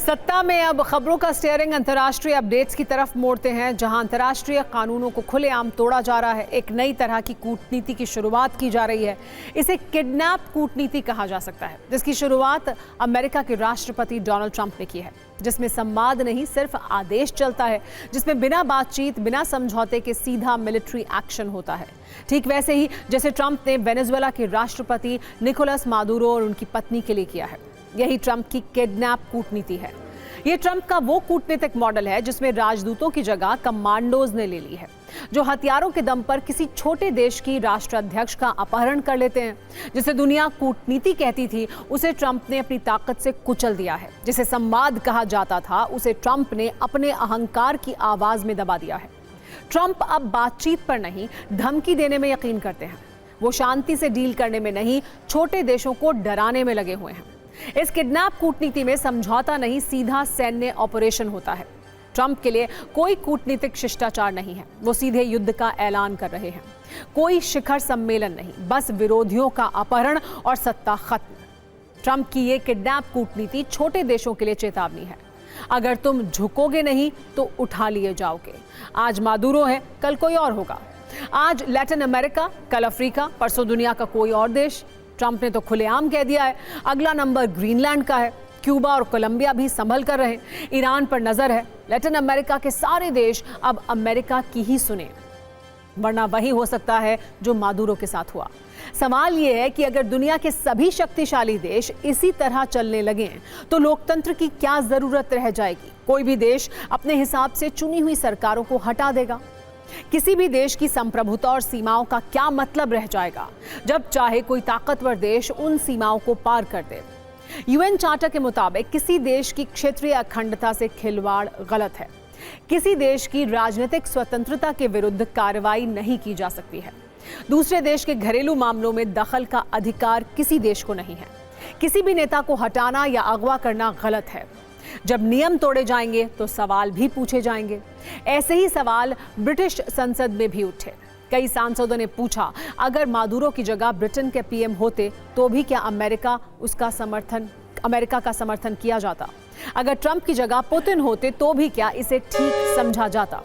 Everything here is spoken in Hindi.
सत्ता में अब खबरों का स्टीयरिंग अंतर्राष्ट्रीय अपडेट्स की तरफ मोड़ते हैं, जहां अंतर्राष्ट्रीय कानूनों को खुलेआम तोड़ा जा रहा है। एक नई तरह की कूटनीति की शुरुआत की जा रही है। इसे किडनैप कूटनीति कहा जा सकता है, जिसकी शुरुआत अमेरिका के राष्ट्रपति डोनाल्ड ट्रंप ने की है, जिसमें संवाद नहीं सिर्फ आदेश चलता है, जिसमें बिना बातचीत बिना समझौते के सीधा मिलिट्री एक्शन होता है। ठीक वैसे ही जैसे ट्रंप ने वेनेजुएला के राष्ट्रपति निकोलस मादुरो और उनकी पत्नी के लिए किया है। यही ट्रंप की किडनैप कूटनीति है। ये ट्रंप का वो कूटनीतिक मॉडल है जिसमें राजदूतों की जगह कमांडोज ने ले ली है, जो हथियारों के दम पर किसी छोटे देश की राष्ट्राध्यक्ष का अपहरण कर लेते हैं। जिसे दुनिया कूटनीति कहती थी, उसे ट्रंप ने अपनी ताकत से कुचल दिया है। जिसे संवाद कहा जाता था, उसे ट्रंप ने अपने अहंकार की आवाज में दबा दिया है। ट्रंप अब बातचीत पर नहीं, धमकी देने में यकीन करते हैं। वो शांति से डील करने में नहीं, छोटे देशों को डराने में लगे हुए हैं। इस किडनैप कूटनीति में समझौता नहीं, सीधा सैन्य ऑपरेशन होता है। ट्रंप के लिए कोई कूटनीतिक शिष्टाचार नहीं है। वो सीधे युद्ध का ऐलान कर रहे हैं। कोई शिखर सम्मेलन नहीं, बस विरोधियों का अपहरण और सत्ता खत्म। ट्रंप की ये किडनैप कूटनीति छोटे देशों के लिए चेतावनी है। अगर तुम झुकोगे नहीं तो उठा लिए जाओगे। आज मादुरो है, कल कोई और होगा। आज लैटिन अमेरिका, कल अफ्रीका, परसों दुनिया का कोई और देश। ट्रंप ने तो खुलेआम कह दिया है, अगला नंबर ग्रीनलैंड का है। क्यूबा और कोलंबिया भी संभल कर रहे। ईरान पर नजर है। लैटिन अमेरिका के सारे देश अब अमेरिका की ही सुने, वरना वही हो सकता है जो मादुरो के साथ हुआ। सवाल यह है कि अगर दुनिया के सभी शक्तिशाली देश इसी तरह चलने लगे तो लोकतंत्र की क्या जरूरत रह जाएगी। कोई भी देश अपने हिसाब से चुनी हुई सरकारों को हटा देगा। किसी भी देश की संप्रभुता और सीमाओं का क्या मतलब रह जाएगा, जब चाहे कोई ताकतवर देश उन सीमाओं को पार कर दे। यूएन चार्टर के मुताबिक किसी देश की क्षेत्रीय अखंडता से खिलवाड़ गलत है। किसी देश की राजनीतिक स्वतंत्रता के विरुद्ध कार्रवाई नहीं की जा सकती है। दूसरे देश के घरेलू मामलों में दखल का अधिकार किसी देश को नहीं है। किसी भी नेता को हटाना या अगवा करना गलत है। जब नियम तोड़े जाएंगे तो सवाल भी पूछे जाएंगे। ऐसे ही सवाल ब्रिटिश संसद में भी उठे। कई सांसदों ने पूछा, अगर मादुरो की जगह ब्रिटेन के पीएम होते तो भी क्या अमेरिका का समर्थन किया जाता? अगर ट्रंप की जगह पुतिन होते तो भी क्या इसे ठीक समझा जाता?